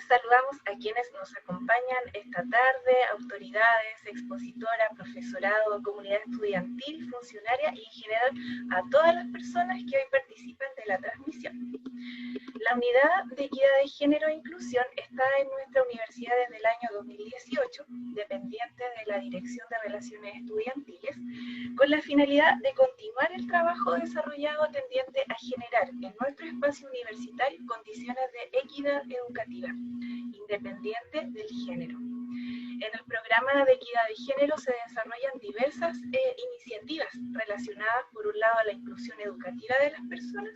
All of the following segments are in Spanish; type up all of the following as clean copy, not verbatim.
saludamos a quienes nos acompañan esta tarde, autoridades, expositoras, profesorado, comunidad estudiantil, funcionaria y en general a todas las personas que hoy participan de la transmisión. La Unidad de Equidad de Género e Inclusión está en nuestra universidad desde el año 2018, dependiente de la Dirección de Relaciones Estudiantiles, con la finalidad de continuar el trabajo desarrollado tendiente a generar en nuestro espacio universitario condiciones de equidad educativa, independiente del género. En el programa de equidad de género se desarrollan diversas iniciativas relacionadas, por un lado, a la inclusión educativa de las personas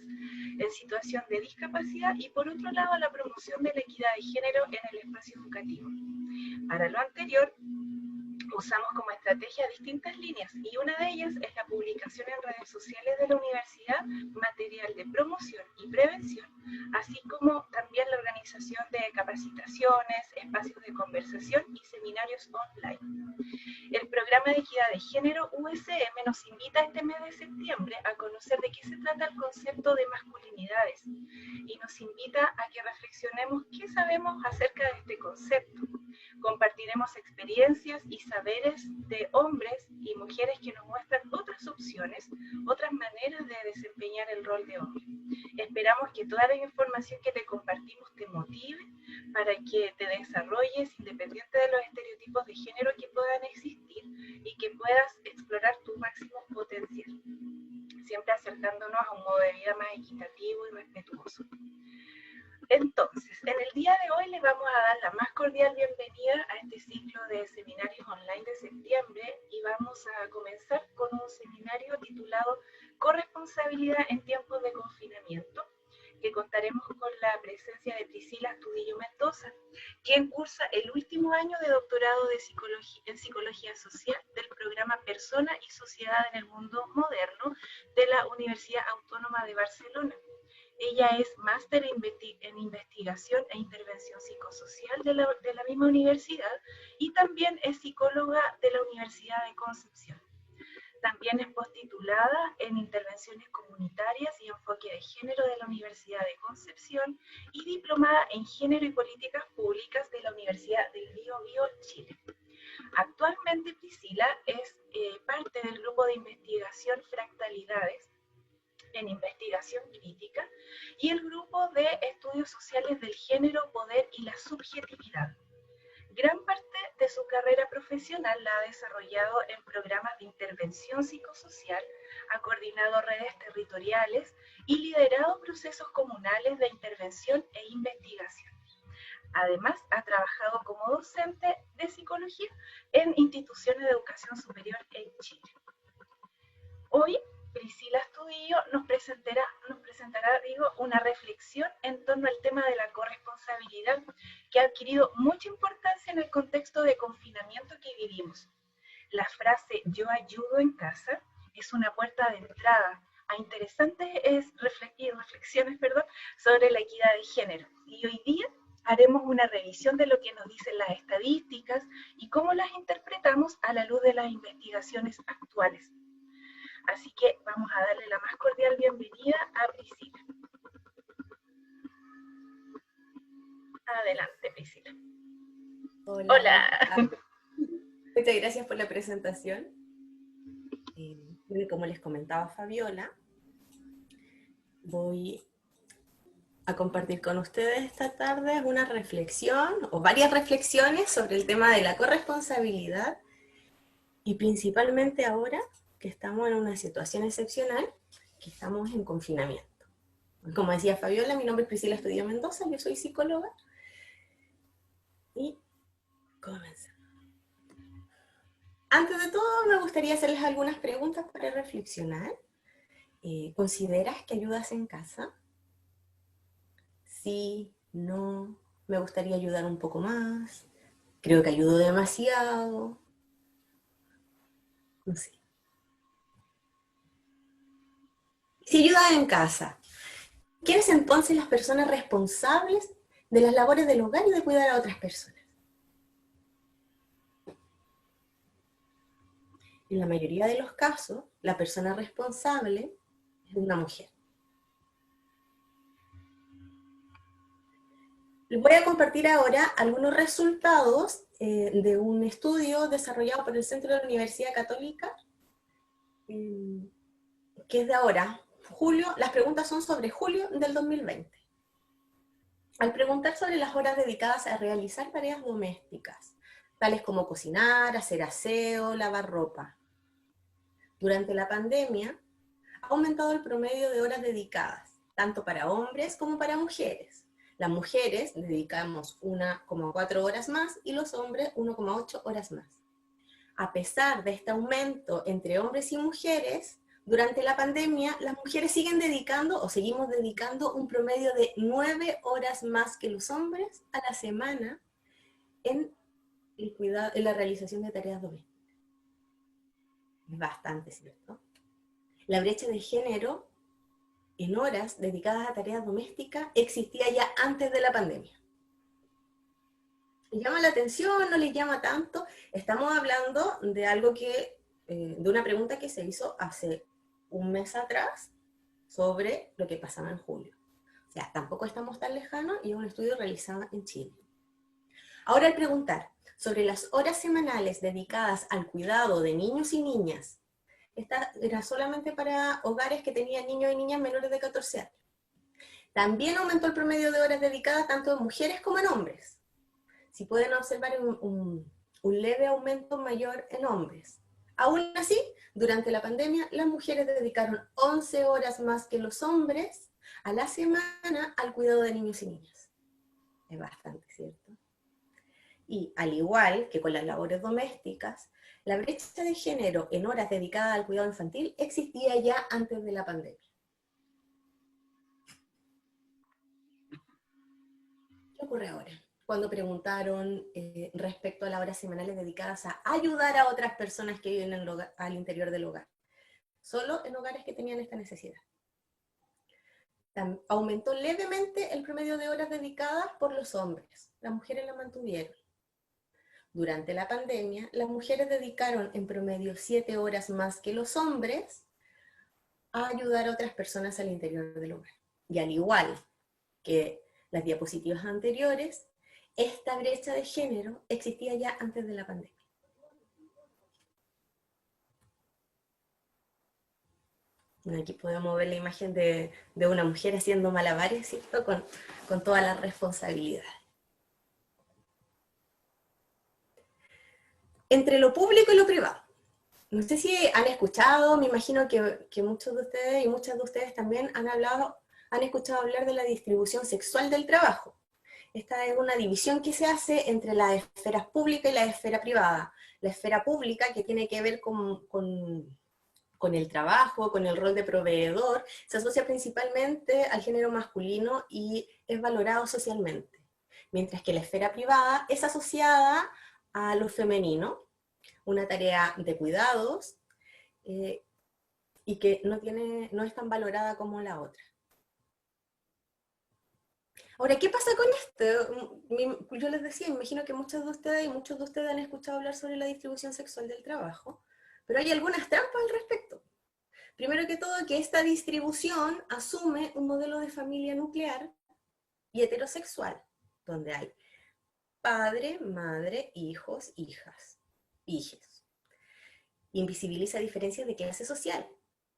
en situación de discapacidad y, por otro lado, a la promoción de la equidad de género en el espacio educativo. Para lo anterior, usamos como estrategia distintas líneas y una de ellas es la publicación en redes sociales de la universidad, material de promoción y prevención, así como también la organización de capacitaciones, espacios de conversación y seminarios online. El programa de equidad de género USM nos invita este mes de septiembre a conocer de qué se trata el concepto de masculinidades y nos invita a que reflexionemos qué sabemos acerca de este concepto. Compartiremos experiencias y saberes de hombres y mujeres que nos muestran otras opciones, otras maneras de desempeñar el rol de hombre. Esperamos que toda la información que te compartimos te motive para que te desarrolles independiente de los estereotipos de género que puedan existir y que puedas explorar tu máximo potencial, siempre acercándonos a un modo de vida más equitativo y respetuoso. Entonces, en el día de hoy les vamos a dar la más cordial bienvenida a este ciclo de seminarios online de septiembre y vamos a comenzar con un seminario titulado Corresponsabilidad en tiempos de confinamiento, que contaremos con la presencia de Priscila Astudillo Mendoza, quien cursa el último año de doctorado en Psicología Social del programa Persona y Sociedad en el Mundo Moderno de la Universidad Autónoma de Barcelona. Ella es máster en investigación e intervención psicosocial de la misma universidad y también es psicóloga de la Universidad de Concepción. También es postitulada en intervenciones comunitarias y enfoque de género de la Universidad de Concepción y diplomada en género y políticas públicas de la Universidad del Biobío, Chile. Actualmente Priscila es parte del grupo de investigación Fractalidades en investigación crítica y el grupo de estudios sociales del género, poder y la subjetividad. Gran parte de su carrera profesional la ha desarrollado en programas de intervención psicosocial, ha coordinado redes territoriales y liderado procesos comunales de intervención e investigación. Además, ha trabajado como docente de psicología en instituciones de educación superior en Chile. Hoy, Priscila Astudillo nos presentará una reflexión en torno al tema de la corresponsabilidad que ha adquirido mucha importancia en el contexto de confinamiento que vivimos. La frase "yo ayudo en casa" es una puerta de entrada a interesantes reflexiones sobre la equidad de género. Y hoy día haremos una revisión de lo que nos dicen las estadísticas y cómo las interpretamos a la luz de las investigaciones actuales. Así que vamos a darle la más cordial bienvenida a Priscila. Adelante, Priscila. Hola. Muchas gracias por la presentación. Como les comentaba Fabiola, voy a compartir con ustedes esta tarde una reflexión o varias reflexiones sobre el tema de la corresponsabilidad y principalmente ahora que estamos en una situación excepcional, que estamos en confinamiento. Como decía Fabiola, mi nombre es Priscila Astudillo Mendoza, yo soy psicóloga y comenzamos. Antes de todo, me gustaría hacerles algunas preguntas para reflexionar. ¿Consideras que ayudas en casa? Sí, no, me gustaría ayudar un poco más, creo que ayudo demasiado, no sé. Si ayudas en casa, ¿quiénes entonces las personas responsables de las labores del hogar y de cuidar a otras personas? En la mayoría de los casos, la persona responsable es una mujer. Les voy a compartir ahora algunos resultados de un estudio desarrollado por el Centro de la Universidad Católica, que es de ahora, julio. Las preguntas son sobre julio del 2020. Al preguntar sobre las horas dedicadas a realizar tareas domésticas, tales como cocinar, hacer aseo, lavar ropa, durante la pandemia ha aumentado el promedio de horas dedicadas, tanto para hombres como para mujeres. Las mujeres dedicamos 1,4 horas más y los hombres 1,8 horas más. A pesar de este aumento entre hombres y mujeres, durante la pandemia las mujeres siguen dedicando o seguimos dedicando un promedio de 9 horas más que los hombres a la semana en la realización de tareas domésticas. Es bastante, ¿cierto? La brecha de género en horas dedicadas a tareas domésticas existía ya antes de la pandemia. ¿Les llama la atención? ¿No les llama tanto? Estamos hablando de algo de una pregunta que se hizo hace un mes atrás sobre lo que pasaba en julio. O sea, tampoco estamos tan lejanos y es un estudio realizado en Chile. Ahora, al preguntar sobre las horas semanales dedicadas al cuidado de niños y niñas, esta era solamente para hogares que tenían niños y niñas menores de 14 años. También aumentó el promedio de horas dedicadas tanto en mujeres como en hombres. Si pueden observar un leve aumento mayor en hombres. Aún así, durante la pandemia, las mujeres dedicaron 11 horas más que los hombres a la semana al cuidado de niños y niñas. Es bastante, ¿cierto? Y al igual que con las labores domésticas, la brecha de género en horas dedicadas al cuidado infantil existía ya antes de la pandemia. ¿Qué ocurre ahora? Cuando preguntaron respecto a las horas semanales dedicadas a ayudar a otras personas que viven al interior del hogar, solo en hogares que tenían esta necesidad. Aumentó levemente el promedio de horas dedicadas por los hombres, las mujeres la mantuvieron. Durante la pandemia, las mujeres dedicaron en promedio 7 horas más que los hombres a ayudar a otras personas al interior del hogar. Y al igual que las diapositivas anteriores, esta brecha de género existía ya antes de la pandemia. Aquí podemos ver la imagen de una mujer haciendo malabares, ¿cierto? Con todas las responsabilidades. Entre lo público y lo privado. No sé si han escuchado, me imagino que muchos de ustedes y muchas de ustedes también han escuchado hablar de la distribución sexual del trabajo. Esta es una división que se hace entre la esfera pública y la esfera privada. La esfera pública, que tiene que ver con el trabajo, con el rol de proveedor, se asocia principalmente al género masculino y es valorado socialmente. Mientras que la esfera privada es asociada a lo femenino, una tarea de cuidados, y que no es tan valorada como la otra. Ahora, ¿qué pasa con esto? Yo les decía, imagino que muchos de ustedes han escuchado hablar sobre la distribución sexual del trabajo, pero hay algunas trampas al respecto. Primero que todo, que esta distribución asume un modelo de familia nuclear y heterosexual, donde hay padre, madre, hijos, hijas, hijes. Invisibiliza diferencias de clase social.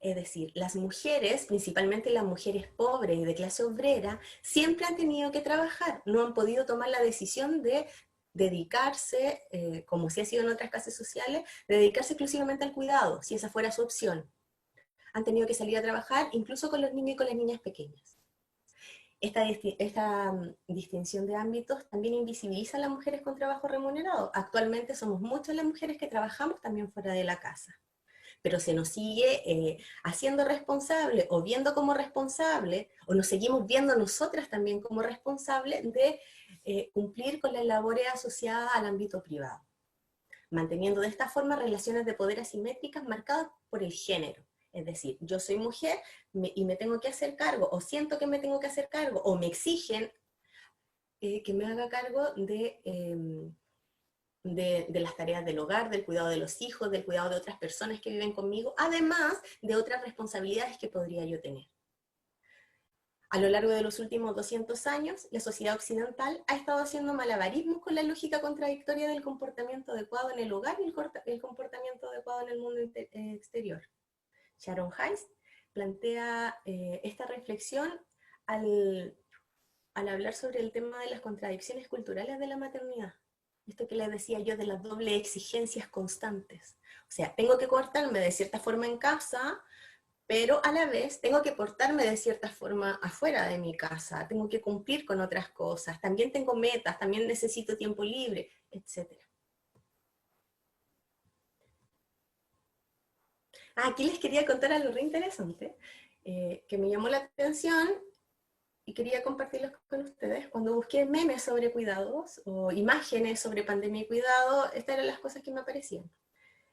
Es decir, las mujeres, principalmente las mujeres pobres y de clase obrera, siempre han tenido que trabajar, no han podido tomar la decisión de dedicarse, como sí ha sido en otras clases sociales, de dedicarse exclusivamente al cuidado, si esa fuera su opción. Han tenido que salir a trabajar, incluso con los niños y con las niñas pequeñas. Esta distinción de ámbitos también invisibiliza a las mujeres con trabajo remunerado. Actualmente somos muchas las mujeres que trabajamos también fuera de la casa, pero se nos sigue haciendo responsable o viendo como responsable, o nos seguimos viendo nosotras también como responsables de cumplir con las labores asociadas al ámbito privado, manteniendo de esta forma relaciones de poder asimétricas marcadas por el género. Es decir, yo soy mujer y me tengo que hacer cargo, o siento que me tengo que hacer cargo, o me exigen que me haga cargo de las tareas del hogar, del cuidado de los hijos, del cuidado de otras personas que viven conmigo, además de otras responsabilidades que podría yo tener. A lo largo de los últimos 200 años, la sociedad occidental ha estado haciendo malabarismos con la lógica contradictoria del comportamiento adecuado en el hogar y el comportamiento adecuado en el mundo exterior. Sharon Heiss plantea esta reflexión al hablar sobre el tema de las contradicciones culturales de la maternidad. Esto que les decía yo de las dobles exigencias constantes. O sea, tengo que comportarme de cierta forma en casa, pero a la vez tengo que portarme de cierta forma afuera de mi casa, tengo que cumplir con otras cosas, también tengo metas, también necesito tiempo libre, etc. Aquí les quería contar algo re interesante, que me llamó la atención y quería compartirlos con ustedes. Cuando busqué memes sobre cuidados o imágenes sobre pandemia y cuidado, estas eran las cosas que me aparecían.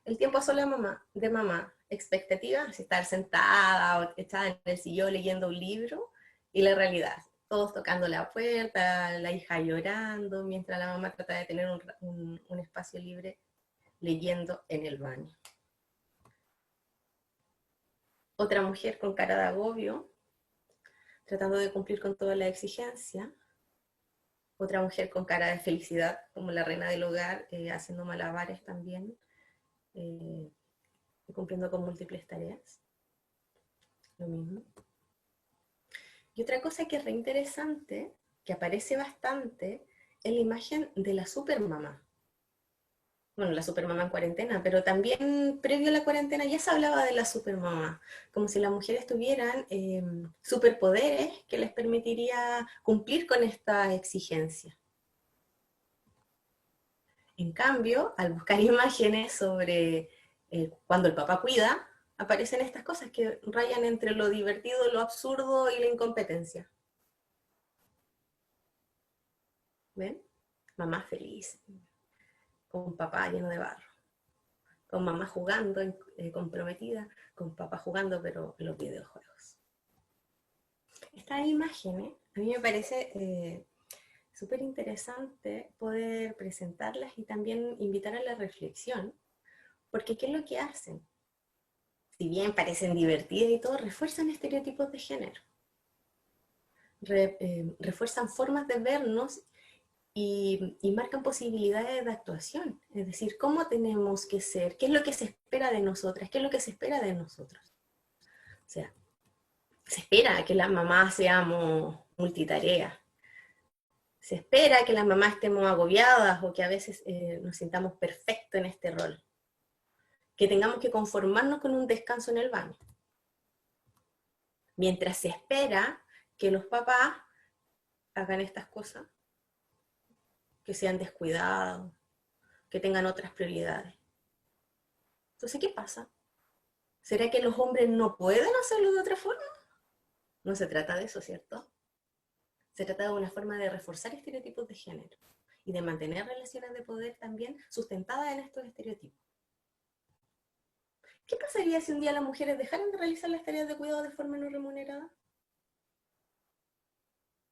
El tiempo a sola de mamá, expectativas, estar sentada o echada en el sillón leyendo un libro, y la realidad, todos tocando la puerta, la hija llorando, mientras la mamá trata de tener un espacio libre leyendo en el baño. Otra mujer con cara de agobio, tratando de cumplir con toda la exigencia. Otra mujer con cara de felicidad, como la reina del hogar, haciendo malabares también, cumpliendo con múltiples tareas. Lo mismo. Y otra cosa que es re interesante, que aparece bastante, es la imagen de la supermamá. Bueno, la supermamá en cuarentena, pero también previo a la cuarentena ya se hablaba de la supermamá, como si las mujeres tuvieran superpoderes que les permitiría cumplir con esta exigencia. En cambio, al buscar imágenes sobre cuando el papá cuida, aparecen estas cosas que rayan entre lo divertido, lo absurdo y la incompetencia. ¿Ven? Mamá feliz, con papá lleno de barro, con mamá jugando, comprometida, con papá jugando, pero en los videojuegos. Estas imágenes, a mí me parece súper interesante poder presentarlas y también invitar a la reflexión, porque ¿qué es lo que hacen? Si bien parecen divertidas y todo, refuerzan estereotipos de género, refuerzan formas de vernos y marcan posibilidades de actuación. Es decir, cómo tenemos que ser, qué es lo que se espera de nosotras, qué es lo que se espera de nosotros. O sea, se espera que las mamás seamos multitarea. Se espera que las mamás estemos agobiadas o que a veces nos sintamos perfectos en este rol. Que tengamos que conformarnos con un descanso en el baño. Mientras se espera que los papás hagan estas cosas, que sean descuidados, que tengan otras prioridades. Entonces, ¿qué pasa? ¿Será que los hombres no pueden hacerlo de otra forma? No se trata de eso, ¿cierto? Se trata de una forma de reforzar estereotipos de género y de mantener relaciones de poder también sustentadas en estos estereotipos. ¿Qué pasaría si un día las mujeres dejaran de realizar las tareas de cuidado de forma no remunerada?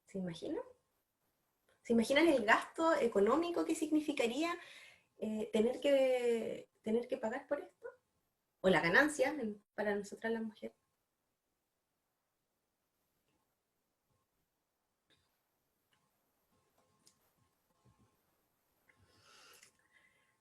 ¿Se imaginan? ¿Se imaginan el gasto económico que significaría tener que pagar por esto? ¿O la ganancia para nosotras las mujeres?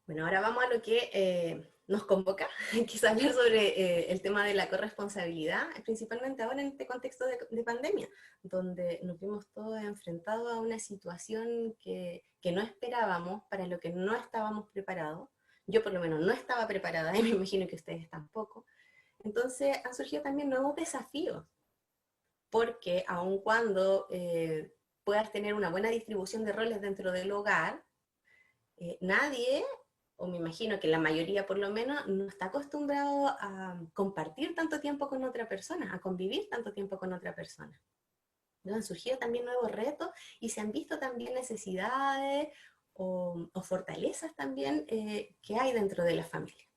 Bueno, ahora vamos a lo que nos convoca, que es hablar sobre el tema de la corresponsabilidad, principalmente ahora en este contexto de pandemia, donde nos vimos todos enfrentados a una situación que no esperábamos, para lo que no estábamos preparados. Yo por lo menos no estaba preparada y me imagino que ustedes tampoco. Entonces han surgido también nuevos desafíos, porque aun cuando puedas tener una buena distribución de roles dentro del hogar, nadie, o me imagino que la mayoría por lo menos, no está acostumbrado a compartir tanto tiempo con otra persona, a convivir tanto tiempo con otra persona. ¿No? Han surgido también nuevos retos y se han visto también necesidades o fortalezas también que hay dentro de la familia.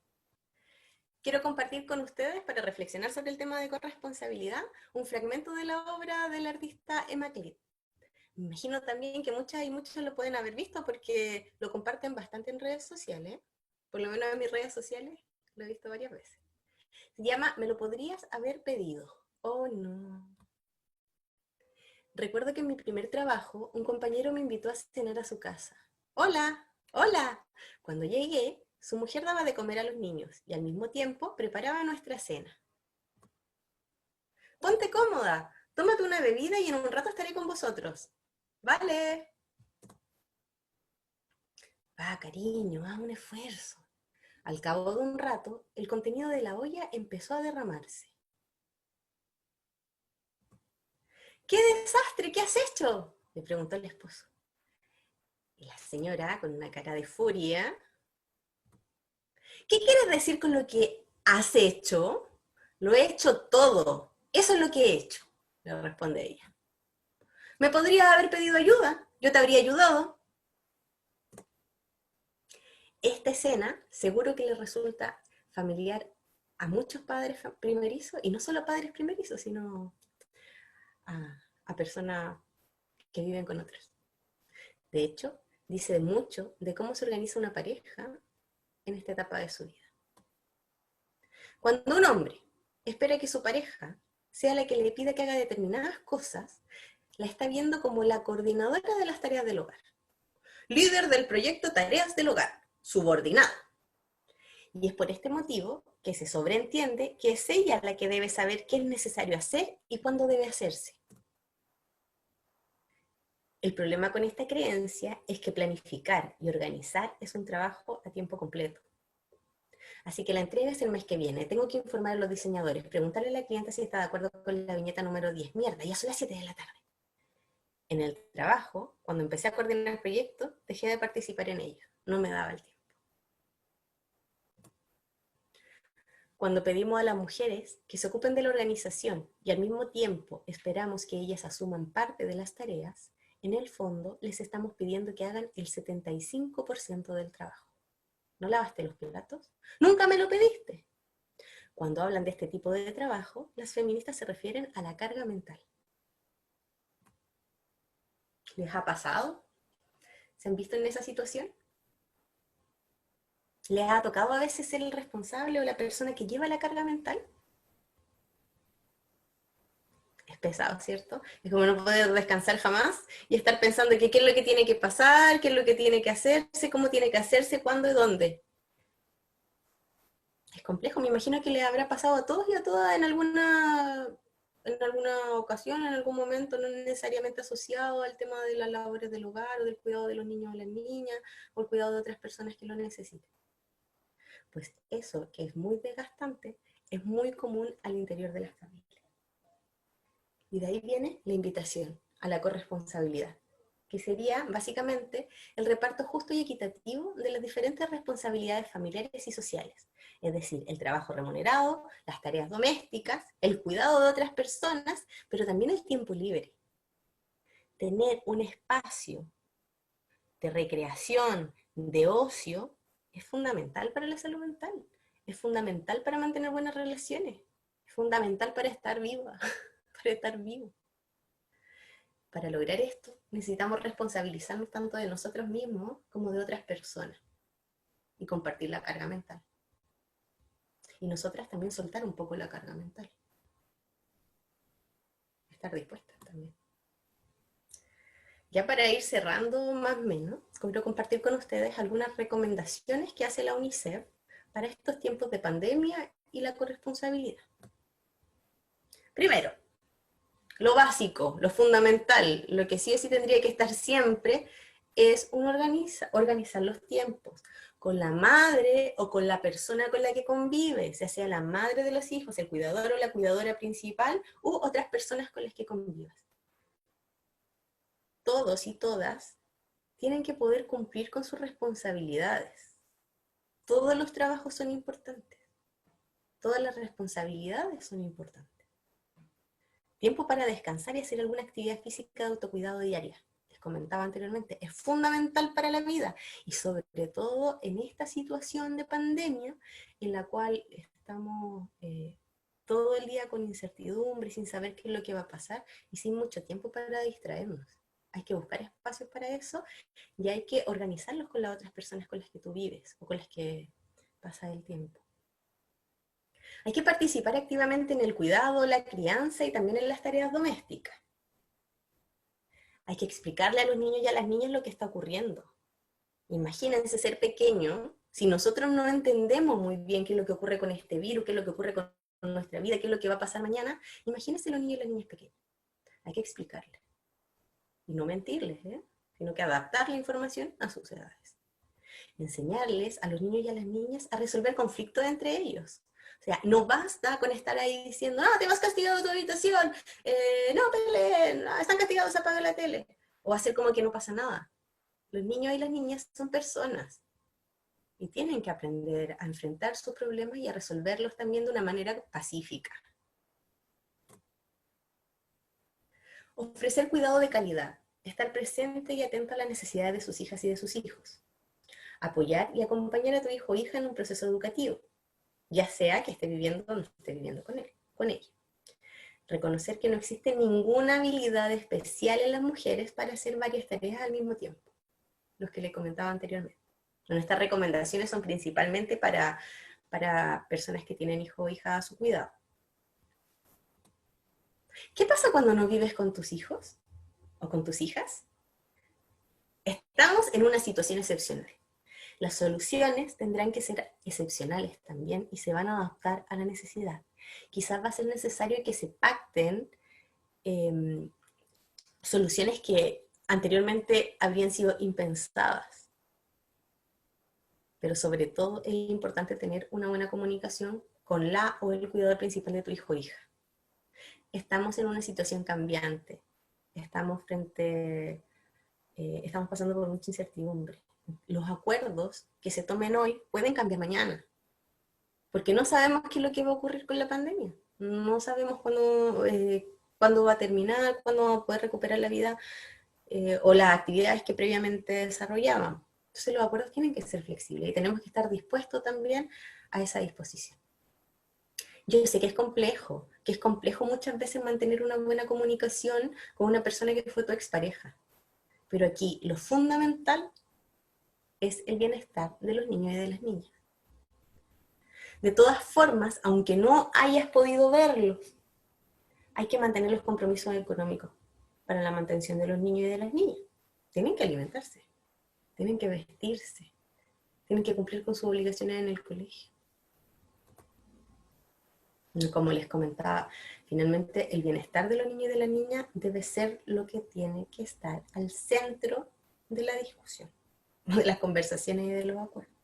Quiero compartir con ustedes, para reflexionar sobre el tema de corresponsabilidad, un fragmento de la obra del artista Emma Clit. Me imagino también que muchas y muchos lo pueden haber visto porque lo comparten bastante en redes sociales. Por lo menos en mis redes sociales lo he visto varias veces. Se llama "Me lo podrías haber pedido". Oh, no. Recuerdo que en mi primer trabajo, un compañero me invitó a cenar a su casa. ¡Hola! ¡Hola! Cuando llegué, su mujer daba de comer a los niños y al mismo tiempo preparaba nuestra cena. Ponte cómoda, tómate una bebida y en un rato estaré con vosotros. Vale. Va, cariño, haz un esfuerzo. Al cabo de un rato, el contenido de la olla empezó a derramarse. ¡Qué desastre! ¿Qué has hecho?, le preguntó el esposo. Y la señora, con una cara de furia: ¿qué quieres decir con lo que has hecho? Lo he hecho todo. Eso es lo que he hecho, le responde ella. ¿Me podría haber pedido ayuda? Yo te habría ayudado. Esta escena seguro que le resulta familiar a muchos padres primerizos, y no solo padres primerizos, sino a personas que viven con otros. De hecho, dice mucho de cómo se organiza una pareja en esta etapa de su vida. Cuando un hombre espera que su pareja sea la que le pida que haga determinadas cosas, la está viendo como la coordinadora de las tareas del hogar. Líder del proyecto Tareas del Hogar, subordinada. Y es por este motivo que se sobreentiende que es ella la que debe saber qué es necesario hacer y cuándo debe hacerse. El problema con esta creencia es que planificar y organizar es un trabajo a tiempo completo. Así que la entrega es el mes que viene. Tengo que informar a los diseñadores, preguntarle a la clienta si está de acuerdo con la viñeta número 10. Mierda, ya son las 7 de la tarde. En el trabajo, cuando empecé a coordinar proyectos, dejé de participar en ellos. No me daba el tiempo. Cuando pedimos a las mujeres que se ocupen de la organización y al mismo tiempo esperamos que ellas asuman parte de las tareas, en el fondo les estamos pidiendo que hagan el 75% del trabajo. ¿No lavaste los platos? ¡Nunca me lo pediste! Cuando hablan de este tipo de trabajo, las feministas se refieren a la carga mental. ¿Les ha pasado? ¿Se han visto en esa situación? ¿Les ha tocado a veces ser el responsable o la persona que lleva la carga mental? Es pesado, ¿cierto? Es como no poder descansar jamás y estar pensando que qué es lo que tiene que pasar, qué es lo que tiene que hacerse, cómo tiene que hacerse, cuándo y dónde. Es complejo, me imagino que le habrá pasado a todos y a todas en alguna ocasión, en algún momento, no necesariamente asociado al tema de las labores del hogar o del cuidado de los niños o las niñas o el cuidado de otras personas que lo necesiten. Pues eso, que es muy desgastante, es muy común al interior de las familias. Y de ahí viene la invitación a la corresponsabilidad, que sería básicamente el reparto justo y equitativo de las diferentes responsabilidades familiares y sociales, es decir, el trabajo remunerado, las tareas domésticas, el cuidado de otras personas, pero también el tiempo libre. Tener un espacio de recreación, de ocio, es fundamental para la salud mental, es fundamental para mantener buenas relaciones, es fundamental para estar viva, para estar vivo. Para lograr esto, necesitamos responsabilizarnos tanto de nosotros mismos como de otras personas y compartir la carga mental. Y nosotras también soltar un poco la carga mental. Estar dispuestas también. Ya para ir cerrando más o menos, quiero compartir con ustedes algunas recomendaciones que hace la UNICEF para estos tiempos de pandemia y la corresponsabilidad. Primero, lo básico, lo fundamental, lo que sí o sí tendría que estar siempre es organizar los tiempos con la madre o con la persona con la que convives, ya sea la madre de los hijos, el cuidador o la cuidadora principal, u otras personas con las que convivas. Todos y todas tienen que poder cumplir con sus responsabilidades. Todos los trabajos son importantes. Todas las responsabilidades son importantes. Tiempo para descansar y hacer alguna actividad física de autocuidado diaria. Les comentaba anteriormente, es fundamental para la vida y sobre todo en esta situación de pandemia en la cual estamos todo el día con incertidumbre, sin saber qué es lo que va a pasar y sin mucho tiempo para distraernos. Hay que buscar espacios para eso y hay que organizarlos con las otras personas con las que tú vives o con las que pasas el tiempo. Hay que participar activamente en el cuidado, la crianza y también en las tareas domésticas. Hay que explicarle a los niños y a las niñas lo que está ocurriendo. Imagínense ser pequeño, si nosotros no entendemos muy bien qué es lo que ocurre con este virus, qué es lo que ocurre con nuestra vida, qué es lo que va a pasar mañana, imagínense los niños y las niñas pequeños. Hay que explicarles. Y no mentirles, sino que adaptar la información a sus edades. Enseñarles a los niños y a las niñas a resolver conflictos entre ellos. O sea, no basta con estar ahí diciendo, no, te vas castigado a tu habitación, no peleen, no, están castigados, apaga la tele. O hacer como que no pasa nada. Los niños y las niñas son personas y tienen que aprender a enfrentar sus problemas y a resolverlos también de una manera pacífica. Ofrecer cuidado de calidad, estar presente y atento a las necesidades de sus hijas y de sus hijos. Apoyar y acompañar a tu hijo o hija en un proceso educativo, ya sea que esté viviendo o no esté viviendo con él, con ella. Reconocer que no existe ninguna habilidad especial en las mujeres para hacer varias tareas al mismo tiempo, los que le comentaba anteriormente. Nuestras recomendaciones son principalmente para personas que tienen hijo o hija a su cuidado. ¿Qué pasa cuando no vives con tus hijos o con tus hijas? Estamos en una situación excepcional. Las soluciones tendrán que ser excepcionales también y se van a adaptar a la necesidad. Quizás va a ser necesario que se pacten soluciones que anteriormente habrían sido impensadas. Pero sobre todo es importante tener una buena comunicación con la o el cuidador principal de tu hijo o hija. Estamos en una situación cambiante. Estamos pasando por mucha incertidumbre. Los acuerdos que se tomen hoy pueden cambiar mañana, porque no sabemos qué es lo que va a ocurrir con la pandemia. No sabemos cuándo va a terminar, cuándo vamos a poder recuperar la vida o las actividades que previamente desarrollábamos. Entonces los acuerdos tienen que ser flexibles y tenemos que estar dispuestos también a esa disposición. Yo sé que es complejo muchas veces mantener una buena comunicación con una persona que fue tu expareja, pero aquí lo fundamental es el bienestar de los niños y de las niñas. De todas formas, aunque no hayas podido verlos, hay que mantener los compromisos económicos para la mantención de los niños y de las niñas. Tienen que alimentarse, tienen que vestirse, tienen que cumplir con sus obligaciones en el colegio. Y como les comentaba, finalmente el bienestar de los niños y de las niñas debe ser lo que tiene que estar al centro de la discusión, de las conversaciones y de los acuerdos.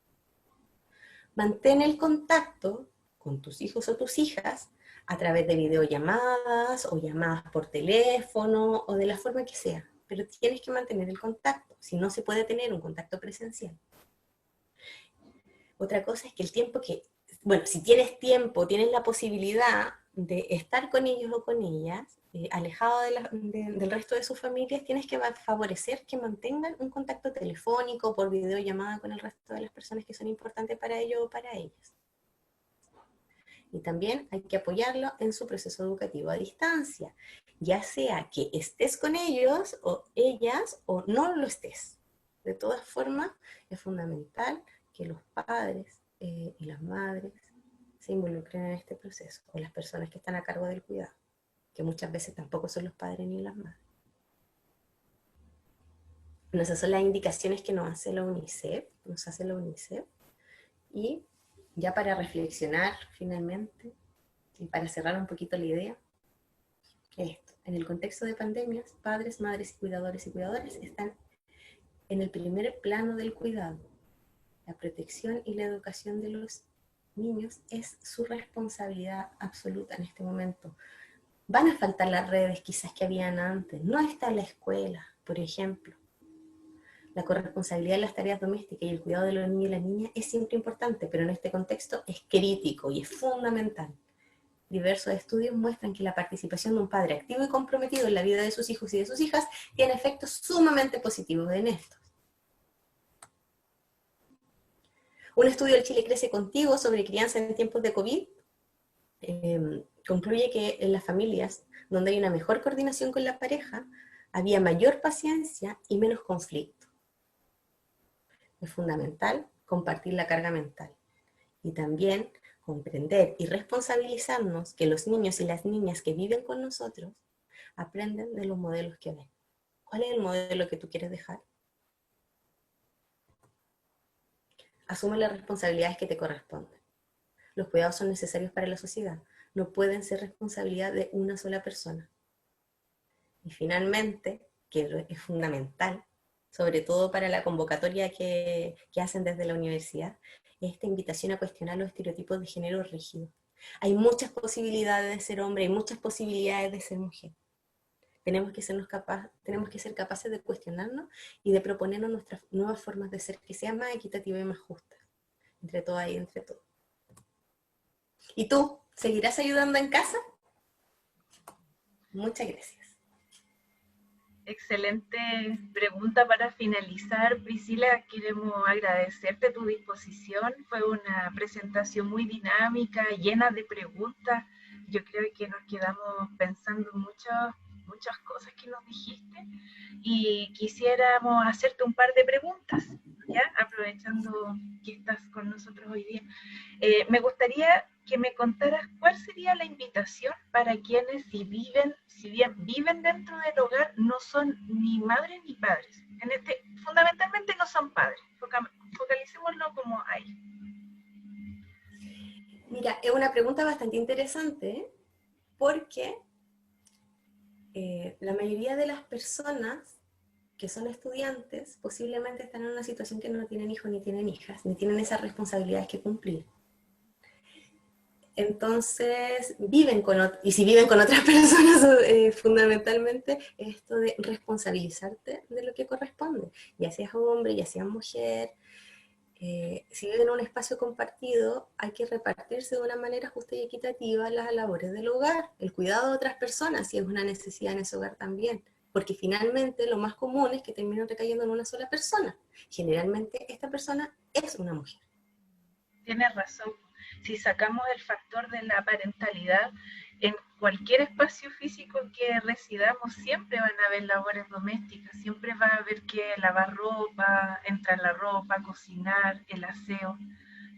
Mantén el contacto con tus hijos o tus hijas a través de videollamadas o llamadas por teléfono o de la forma que sea, pero tienes que mantener el contacto, si no se puede tener un contacto presencial. Otra cosa es que el tiempo si tienes tiempo, tienes la posibilidad de estar con ellos o con ellas, alejado del resto de sus familias, tienes que favorecer que mantengan un contacto telefónico por videollamada con el resto de las personas que son importantes para ellos o para ellas. Y también hay que apoyarlo en su proceso educativo a distancia, ya sea que estés con ellos o ellas o no lo estés. De todas formas, es fundamental que los padres y las madres se involucren en este proceso, o las personas que están a cargo del cuidado, que muchas veces tampoco son los padres ni las madres. Bueno, esas son las indicaciones que nos hace la UNICEF, y ya para reflexionar finalmente, y para cerrar un poquito la idea, esto, en el contexto de pandemias, padres, madres y cuidadoras están en el primer plano del cuidado. La protección y la educación de los niños es su responsabilidad absoluta en este momento. Van a faltar las redes quizás que habían antes, no está la escuela, por ejemplo. La corresponsabilidad de las tareas domésticas y el cuidado de los niños y las niñas es siempre importante, pero en este contexto es crítico y es fundamental. Diversos estudios muestran que la participación de un padre activo y comprometido en la vida de sus hijos y de sus hijas tiene efectos sumamente positivos en estos. Un estudio del Chile Crece Contigo sobre crianza en tiempos de COVID concluye que en las familias donde hay una mejor coordinación con la pareja, había mayor paciencia y menos conflicto. Es fundamental compartir la carga mental y también comprender y responsabilizarnos que los niños y las niñas que viven con nosotros aprenden de los modelos que ven. ¿Cuál es el modelo que tú quieres dejar? Asume las responsabilidades que te corresponden. Los cuidados son necesarios para la sociedad, no pueden ser responsabilidad de una sola persona. Y finalmente, que es fundamental, sobre todo para la convocatoria que hacen desde la universidad, es esta invitación a cuestionar los estereotipos de género rígidos. Hay muchas posibilidades de ser hombre, hay muchas posibilidades de ser mujer. Tenemos que ser capaces de cuestionarnos y de proponernos nuestras nuevas formas de ser que sean más equitativas y más justas, entre todas y entre todos. ¿Y tú? ¿Seguirás ayudando en casa? Muchas gracias. Excelente pregunta para finalizar, Priscila. Queremos agradecerte tu disposición. Fue una presentación muy dinámica, llena de preguntas. Yo creo que nos quedamos pensando en muchas cosas que nos dijiste y quisiéramos hacerte un par de preguntas, ¿ya? Aprovechando que estás con nosotros hoy día. Me gustaría que me contaras cuál sería la invitación para quienes si bien viven dentro del hogar, no son ni madres ni padres. Fundamentalmente no son padres. Focalicémoslo como ahí. Mira, es una pregunta bastante interesante porque la mayoría de las personas que son estudiantes posiblemente están en una situación que no tienen hijos ni tienen hijas, ni tienen esas responsabilidades que cumplir. Entonces, y si viven con otras personas, fundamentalmente, es esto de responsabilizarte de lo que corresponde, ya seas hombre, ya seas mujer. Si viven en un espacio compartido, hay que repartirse de una manera justa y equitativa las labores del hogar, el cuidado de otras personas, si es una necesidad en ese hogar también, porque finalmente lo más común es que terminen recayendo en una sola persona. Generalmente esta persona es una mujer. Tienes razón. Si sacamos el factor de la parentalidad, en cualquier espacio físico que residamos siempre van a haber labores domésticas, siempre va a haber que lavar ropa, entrar la ropa, cocinar, el aseo.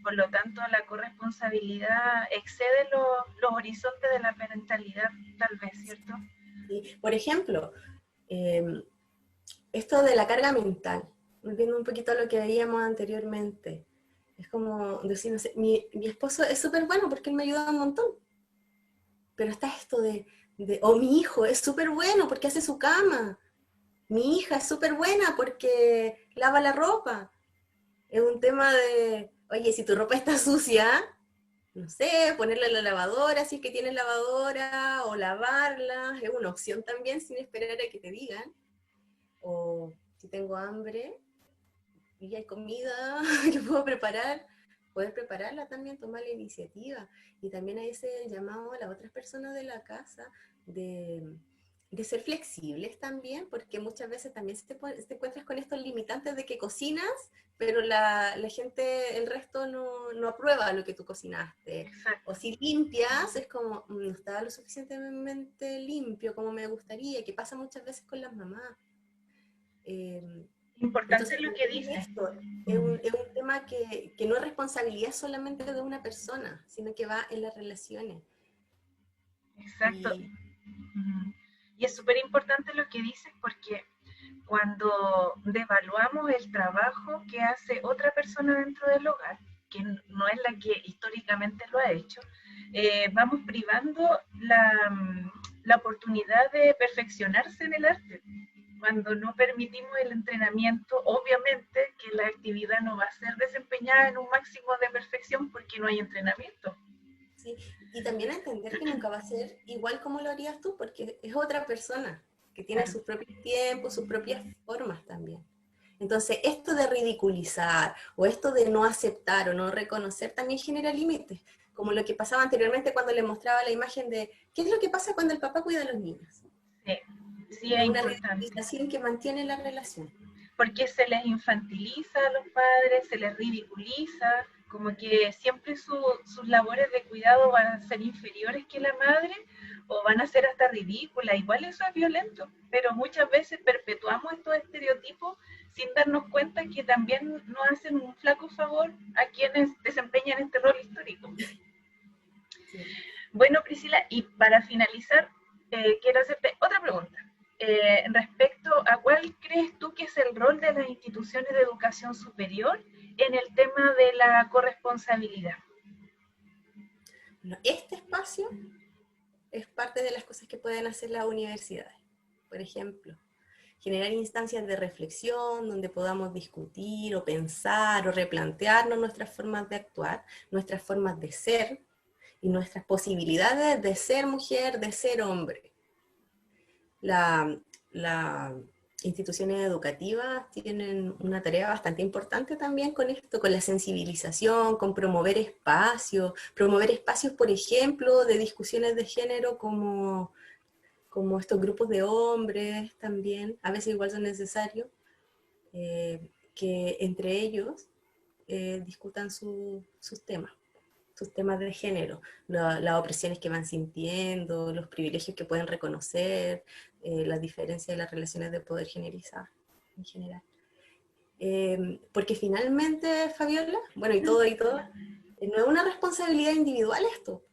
Por lo tanto, la corresponsabilidad excede los horizontes de la parentalidad, tal vez, ¿cierto? ¿Sí? Por ejemplo, esto de la carga mental, volviendo un poquito a lo que veíamos anteriormente, es como decir, no sé, mi esposo es súper bueno porque él me ayuda un montón, pero está esto o mi hijo es súper bueno porque hace su cama, mi hija es súper buena porque lava la ropa. Es un tema de, oye, si tu ropa está sucia, no sé, ponerla en la lavadora si es que tienes lavadora, o lavarla, es una opción también sin esperar a que te digan. O si tengo hambre y hay comida que puedo preparar, poder prepararla también, tomar la iniciativa. Y también hay ese llamado a las otras personas de la casa de ser flexibles también, porque muchas veces también te encuentras con estos limitantes de que cocinas, pero la gente, el resto no aprueba lo que tú cocinaste. Exacto. O si limpias, es como, no está lo suficientemente limpio como me gustaría, que pasa muchas veces con las mamás. Importante Entonces, lo que dices. esto es un tema que no es responsabilidad solamente de una persona, sino que va en las relaciones. Exacto. Y Y es súper importante lo que dices porque cuando devaluamos el trabajo que hace otra persona dentro del hogar, que no es la que históricamente lo ha hecho, vamos privando la oportunidad de perfeccionarse en el arte. Cuando no permitimos el entrenamiento, obviamente que la actividad no va a ser desempeñada en un máximo de perfección porque no hay entrenamiento. sí, y también entender que nunca va a ser igual como lo harías tú, porque es otra persona que tiene Claro. sus propios tiempos, sus propias formas también. Entonces, esto de ridiculizar o esto de no aceptar o no reconocer también genera límites, como lo que pasaba anteriormente cuando le mostraba la imagen de qué es lo que pasa cuando el papá cuida a los niños. Sí, sí es Es una importante. ridiculización que mantiene la relación. Porque se les infantiliza a los padres, se les ridiculiza, como que siempre sus labores de cuidado van a ser inferiores que la madre o van a ser hasta ridículas. Igual eso es violento, pero muchas veces perpetuamos estos estereotipos sin darnos cuenta que también nos hacen un flaco favor a quienes desempeñan este rol histórico. Sí. Bueno, Priscila, y para finalizar, quiero hacerte otra pregunta respecto ¿a cuál crees tú que es el rol de las instituciones de educación superior en el tema de la corresponsabilidad? Bueno, este espacio es parte de las cosas que pueden hacer las universidades. Por ejemplo, generar instancias de reflexión donde podamos discutir o pensar o replantearnos nuestras formas de actuar, nuestras formas de ser y nuestras posibilidades de ser mujer, de ser hombre. Las instituciones educativas tienen una tarea bastante importante también con esto, con la sensibilización, con promover espacios, por ejemplo, de discusiones de género como estos grupos de hombres también, a veces igual son necesarios, que entre ellos discutan sus temas de género, las opresiones que van sintiendo, los privilegios que pueden reconocer, las diferencias de las relaciones de poder generalizadas en general. Porque finalmente, Fabiola, bueno, y todo, no es una responsabilidad individual esto,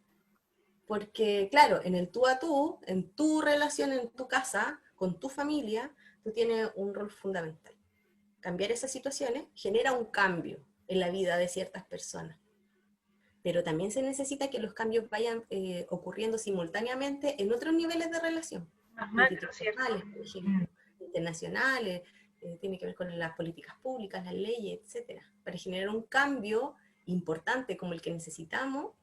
porque claro, en el tú a tú, en tu relación, en tu casa, con tu familia, tú tienes un rol fundamental. Cambiar esas situaciones genera un cambio en la vida de ciertas personas. Pero también se necesita que los cambios vayan ocurriendo simultáneamente en otros niveles de relación, Más macro, ¿cierto? institucionales, por ejemplo, internacionales, tiene que ver con las políticas públicas, las leyes, etcétera. Para generar un cambio importante como el que necesitamos,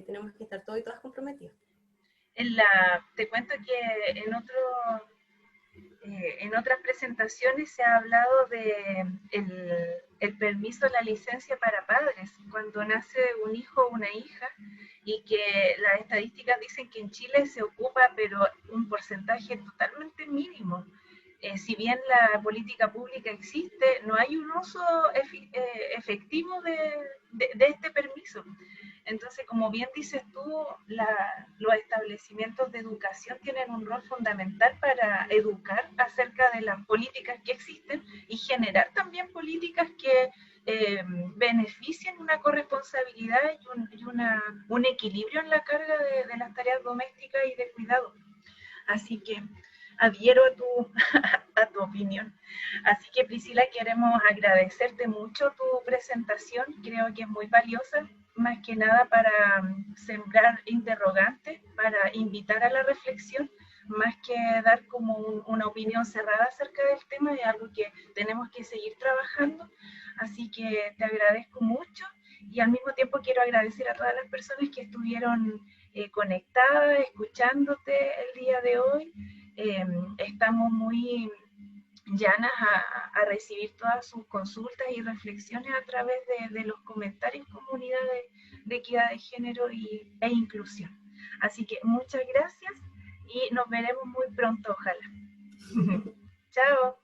tenemos que estar todos y todas comprometidos. Te cuento que en otras presentaciones se ha hablado de el permiso, la licencia para padres, cuando nace un hijo o una hija, y que las estadísticas dicen que en Chile se ocupa, pero un porcentaje totalmente mínimo. Si bien la política pública existe, no hay un uso efectivo de este permiso. Entonces, como bien dices tú, los establecimientos de educación tienen un rol fundamental para educar acerca de las políticas que existen y generar también políticas que beneficien una corresponsabilidad y un equilibrio en la carga de las tareas domésticas y de cuidado. Así que adhiero a tu opinión. Así que, Priscila, queremos agradecerte mucho tu presentación. Creo que es muy valiosa, más que nada para sembrar interrogantes, para invitar a la reflexión, más que dar como una opinión cerrada acerca del tema, es algo que tenemos que seguir trabajando. Así que te agradezco mucho y al mismo tiempo quiero agradecer a todas las personas que estuvieron conectadas, escuchándote el día de hoy. Estamos muy llanas a recibir todas sus consultas y reflexiones a través de los comentarios Comunidad de Equidad de Género e Inclusión. Así que muchas gracias y nos veremos muy pronto, ojalá. Chao.